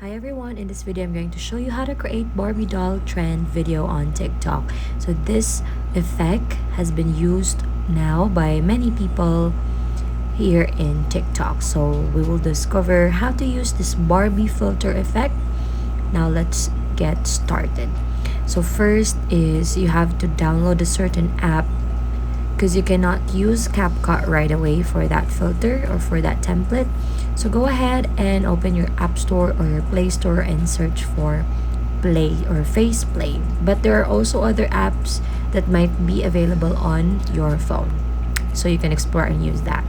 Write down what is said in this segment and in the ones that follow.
Hi everyone, in this video I'm going to show you how to create Barbie doll trend video on TikTok. So this effect has been used now by many people here in TikTok. So we will discover how to use this Barbie filter effect. Now let's get started. So first is you have to download a certain app because you cannot use CapCut right away for that filter or for that template. So go ahead and open your App Store or your Play Store and search for Play or Face Play. But there are also other apps that might be available on your phone. So you can explore and use that.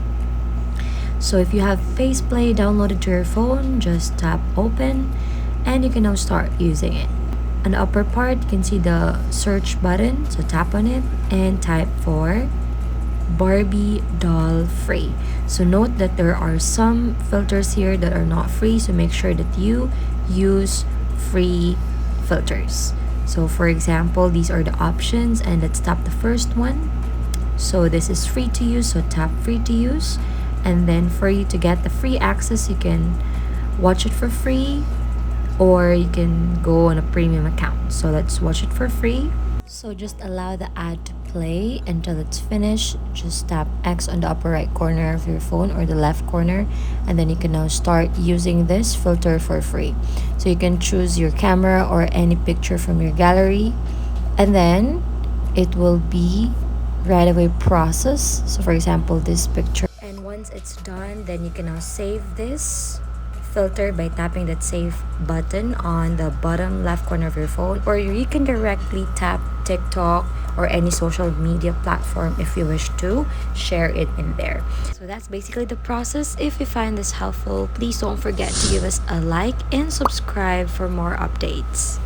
So if you have Face Play downloaded to your phone, just tap open and you can now start using it. On the upper part, you can see the search button. So tap on it and type for Barbie doll free. So note that there are some filters here that are not free, so make sure that you use free filters. So for example, these are the options, and let's tap the first one. So this is free to use, so tap free to use, and then for you to get the free access, you can watch it for free or you can go on a premium account. So let's watch it for free. So just allow the ad to play until it's finished. Just tap X on the upper right corner of your phone or the left corner, and then you can now start using this filter for free. So you can choose your camera or any picture from your gallery, and then it will be right away processed. So for example, this picture. And once it's done, then you can now save this filter by tapping that save button on the bottom left corner of your phone, or you can directly tap TikTok or any social media platform if you wish to share it in there. So that's basically the process. If you find this helpful, please don't forget to give us a like and subscribe for more updates.